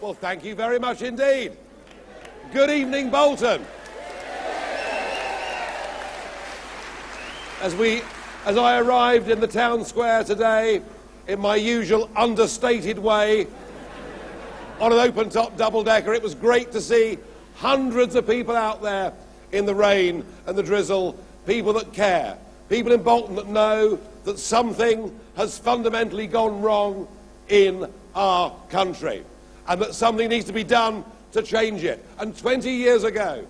Well, thank you very much indeed. Good evening, Bolton. As I arrived in the town square today, in my usual understated way, on an open-top double-decker, it was great to see hundreds of people out there in the rain and the drizzle, people that care, people in Bolton that know that something has fundamentally gone wrong in our country and that something needs to be done to change it. And 20 years ago,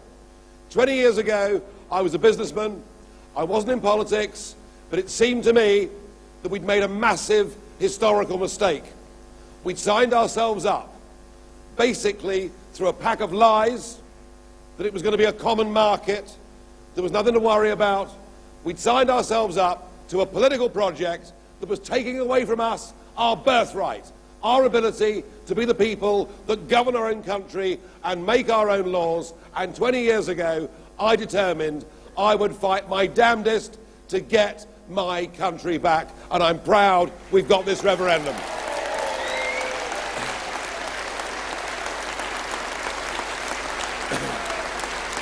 I was a businessman. I wasn't in politics, but it seemed to me that we'd made a massive historical mistake. We'd signed ourselves up, basically through a pack of lies, that it was going to be a common market, there was nothing to worry about. We'd signed ourselves up to a political project that was taking away from us our birthright, our ability to be the people that govern our own country and make our own laws. And 20 years ago, I determined I would fight my damnedest to get my country back. And I'm proud we've got this referendum.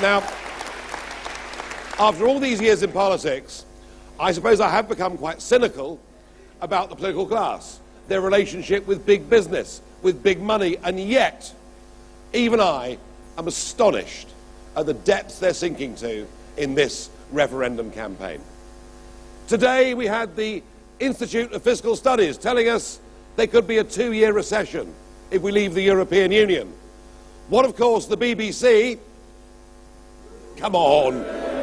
Now, after all these years in politics, I suppose I have become quite cynical about the political class, their relationship with big business, with big money, and yet, even I am astonished at the depths they're sinking to in this referendum campaign. Today we had the Institute of Fiscal Studies telling us there could be a 2-year recession if we leave the European Union. What, of course, the BBC... Come on,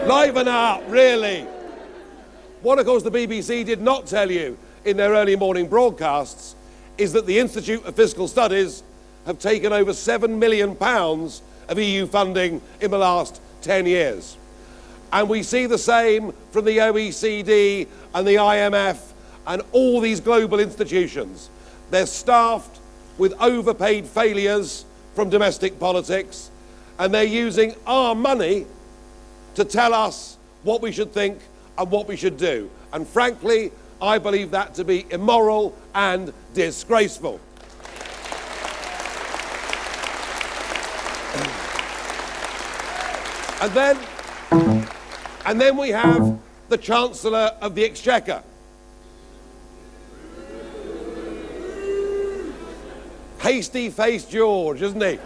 liven up, really. What, of course, the BBC did not tell you in their early morning broadcasts is that the Institute of Fiscal Studies have taken over £7 million of EU funding in the last 10 years. And we see the same from the OECD and the IMF and all these global institutions. They're staffed with overpaid failures from domestic politics, and they're using our money to tell us what we should think and what we should do. And frankly, I believe that to be immoral and disgraceful. And then we have the Chancellor of the Exchequer. Hasty-faced George, isn't he?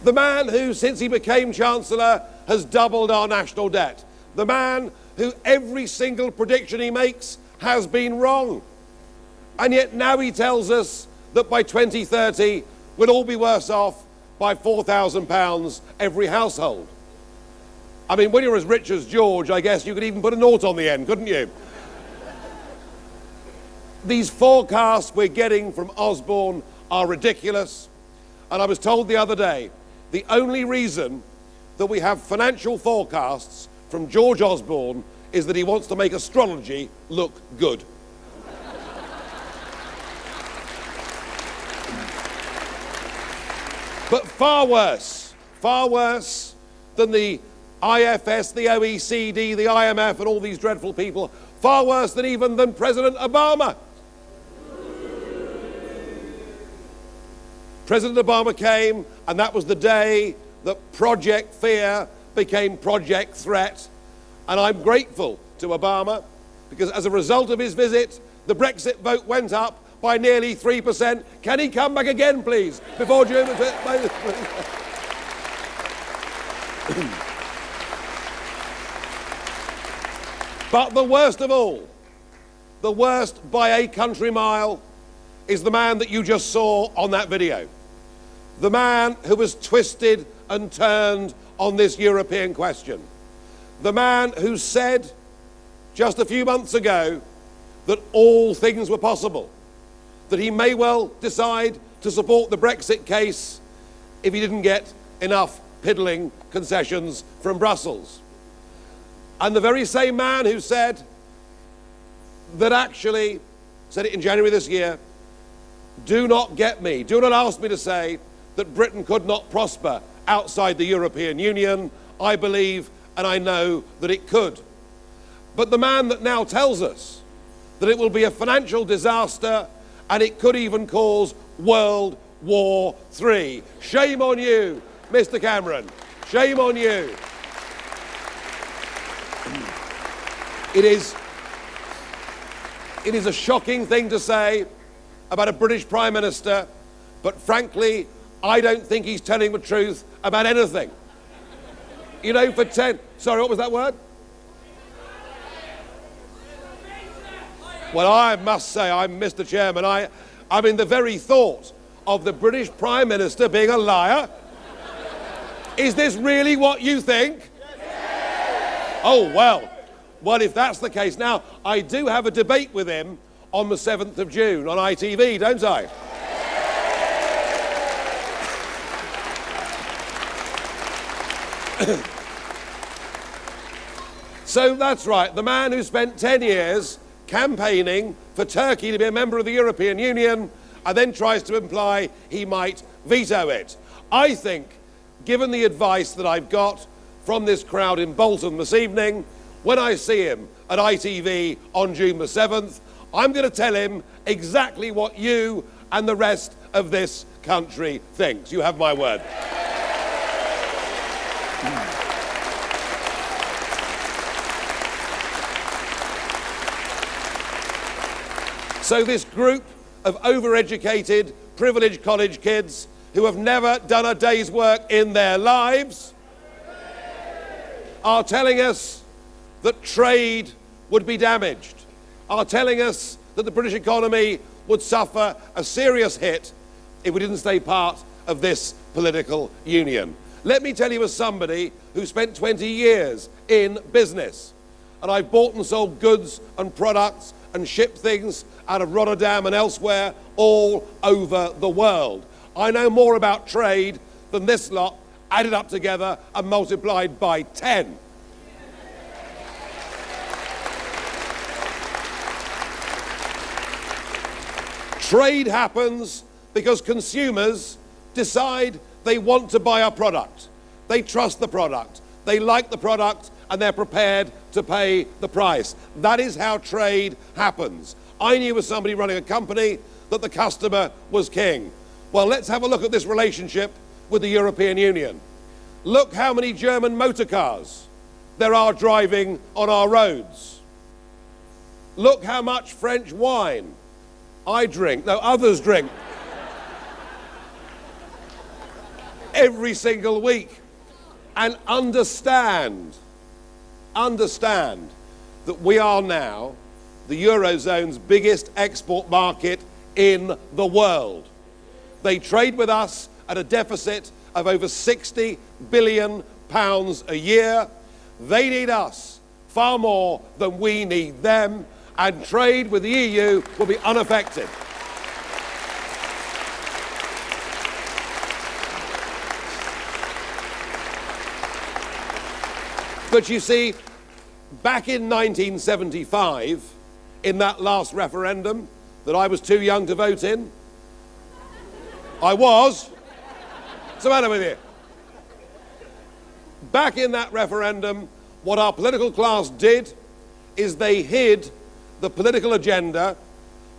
The man who, since he became Chancellor, has doubled our national debt. The man who every single prediction he makes has been wrong. And yet now he tells us that by 2030 we'll all be worse off by £4,000 every household. I mean, when you're as rich as George, I guess you could even put a nought on the end, couldn't you? These forecasts we're getting from Osborne are ridiculous. And I was told the other day, the only reason that we have financial forecasts from George Osborne is that he wants to make astrology look good. But far worse than the IFS, the OECD, the IMF and all these dreadful people, far worse than President Obama. President Obama came, and that was the day that Project Fear became Project Threat. And I'm grateful to Obama, because as a result of his visit, the Brexit vote went up by nearly 3%. Can he come back again, please, before June? But the worst of all, the worst by a country mile, is the man that you just saw on that video. The man who was twisted and turned on this European question. The man who said just a few months ago that all things were possible, that he may well decide to support the Brexit case if he didn't get enough piddling concessions from Brussels. And the very same man who said that actually, said it in January this year, do not get me, do not ask me to say that Britain could not prosper outside the European Union. I believe and I know that it could. But the man that now tells us that it will be a financial disaster and it could even cause World War III. Shame on you, Mr. Cameron. Shame on you. It is a shocking thing to say about a British Prime Minister, but frankly, I don't think he's telling the truth about anything. You know, sorry, what was that word? Well, I must say, Mr. Chairman, I mean, the very thought of the British Prime Minister being a liar. Is this really what you think? Oh, well, if that's the case. Now, I do have a debate with him on the 7th of June on ITV, don't I? So that's right, the man who spent 10 years campaigning for Turkey to be a member of the European Union and then tries to imply he might veto it. I think, given the advice that I've got from this crowd in Bolton this evening, when I see him at ITV on June the 7th, I'm going to tell him exactly what you and the rest of this country thinks. You have my word. So this group of overeducated, privileged college kids who have never done a day's work in their lives are telling us that trade would be damaged, are telling us that the British economy would suffer a serious hit if we didn't stay part of this political union. Let me tell you, as somebody who spent 20 years in business, and I've bought and sold goods and products and shipped things out of Rotterdam and elsewhere all over the world. I know more about trade than this lot added up together and multiplied by 10. Trade happens because consumers decide they want to buy a product. They trust the product, they like the product, and they're prepared to pay the price. That is how trade happens. I knew as somebody running a company that the customer was king. Well, let's have a look at this relationship with the European Union. Look how many German motor cars there are driving on our roads. Look how much French wine others drink every single week. And understand that we are now the Eurozone's biggest export market in the world. They trade with us at a deficit of over £60 billion a year. They need us far more than we need them, and trade with the EU will be unaffected. But you see, back in 1975, in that last referendum that I was too young to vote in, I was. What's the matter with you? Back in that referendum, what our political class did is they hid the political agenda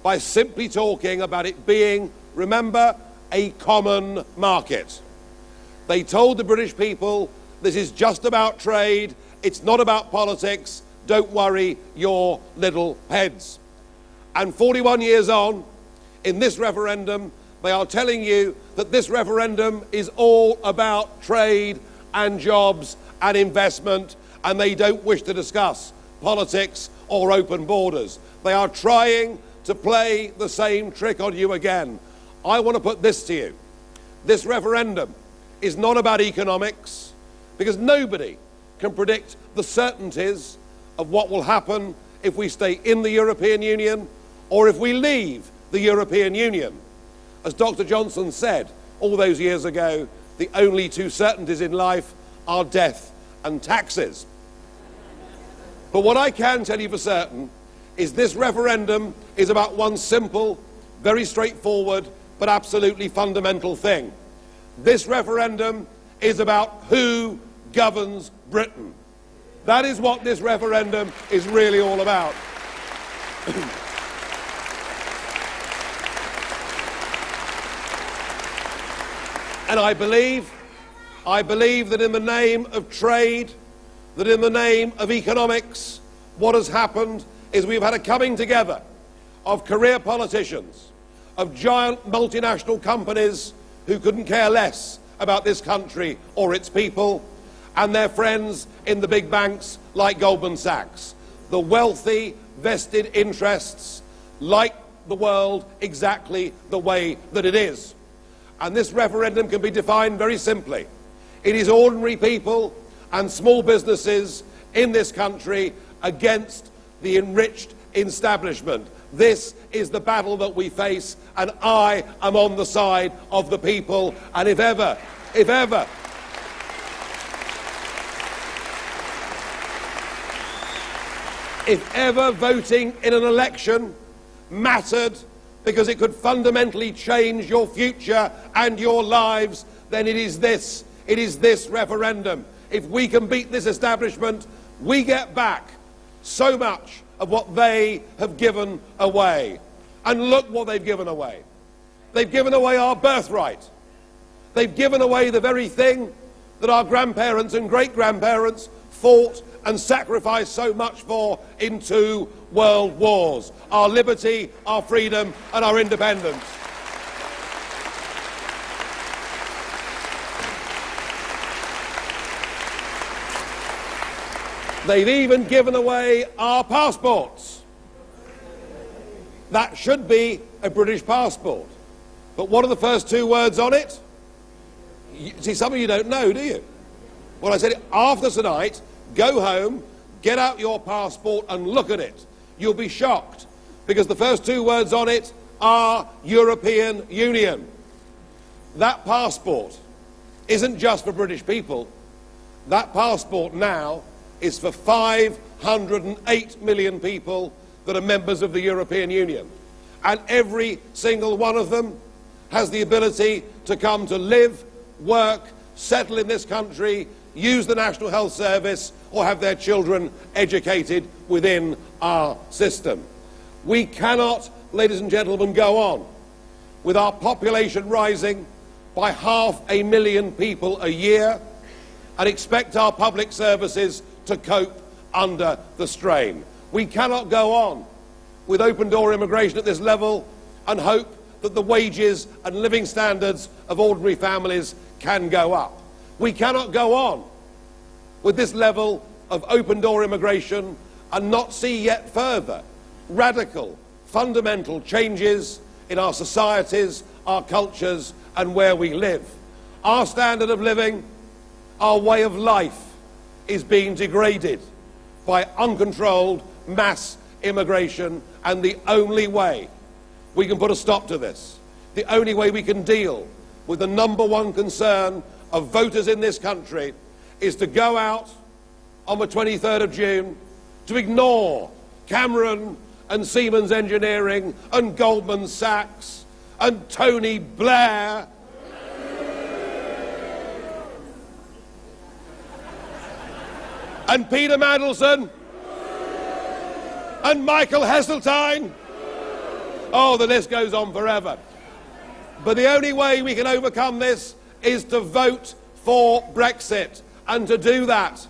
by simply talking about it being, remember, a common market. They told the British people, this is just about trade, it's not about politics, don't worry your little heads. And 41 years on, in this referendum, they are telling you that this referendum is all about trade and jobs and investment, and they don't wish to discuss politics or open borders. They are trying to play the same trick on you again. I want to put this to you. This referendum is not about economics, because nobody can predict the certainties of what will happen if we stay in the European Union or if we leave the European Union. As Dr. Johnson said all those years ago, the only two certainties in life are death and taxes. But what I can tell you for certain is this referendum is about one simple, very straightforward, but absolutely fundamental thing. This referendum is about who governs Britain. That is what this referendum is really all about. And I believe that in the name of trade, that in the name of economics, what has happened is we've had a coming together of career politicians, of giant multinational companies who couldn't care less about this country or its people, and their friends in the big banks like Goldman Sachs. The wealthy, vested interests like the world exactly the way that it is. And this referendum can be defined very simply. It is ordinary people and small businesses in this country against the enriched establishment. This is the battle that we face, and I am on the side of the people. And if ever voting in an election mattered because it could fundamentally change your future and your lives, then it is this referendum. If we can beat this establishment, we get back so much of what they have given away. And look what they've given away. They've given away our birthright. They've given away the very thing that our grandparents and great-grandparents fought and sacrificed so much for in 2 world wars. Our liberty, our freedom, and our independence. They've even given away our passports. That should be a British passport. But what are the first 2 words on it? See, some of you don't know, do you? Well, I said, after tonight, go home, get out your passport and look at it. You'll be shocked, because the first 2 words on it are European Union. That passport isn't just for British people. That passport now is for 508 million people that are members of the European Union. And every single one of them has the ability to come to live, work, settle in this country, use the National Health Service, or have their children educated within our system. We cannot, ladies and gentlemen, go on with our population rising by 500,000 people a year and expect our public services to cope under the strain. We cannot go on with open-door immigration at this level and hope that the wages and living standards of ordinary families can go up. We cannot go on with this level of open-door immigration and not see yet further radical, fundamental changes in our societies, our cultures, and where we live. Our standard of living, our way of life, is being degraded by uncontrolled mass immigration, and the only way we can put a stop to this, the only way we can deal with the #1 concern of voters in this country, is to go out on the 23rd of June to ignore Cameron and Siemens Engineering and Goldman Sachs and Tony Blair and Peter Mandelson and Michael Heseltine. Oh, the list goes on forever. But the only way we can overcome this is to vote for Brexit. And to do that,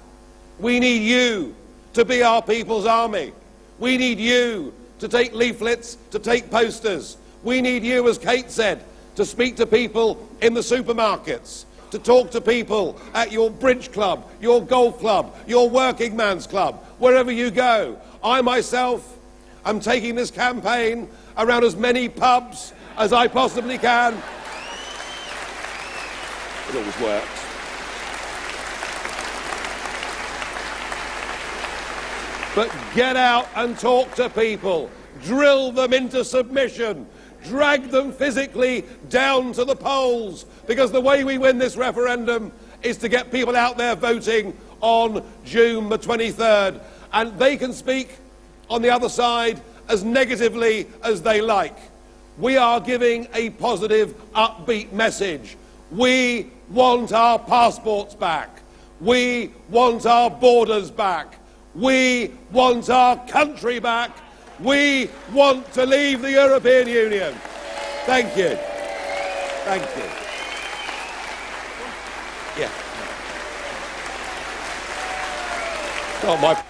we need you to be our people's army. We need you to take leaflets, to take posters. We need you, as Kate said, to speak to people in the supermarkets, to talk to people at your bridge club, your golf club, your working man's club, wherever you go. I myself am taking this campaign around as many pubs as I possibly can. It always works. But get out and talk to people. Drill them into submission. Drag them physically down to the polls. Because the way we win this referendum is to get people out there voting on June the 23rd. And they can speak on the other side as negatively as they like. We are giving a positive, upbeat message. We want our passports back. We want our borders back. We want our country back. We want to leave the European Union. Thank you. Thank you. Not my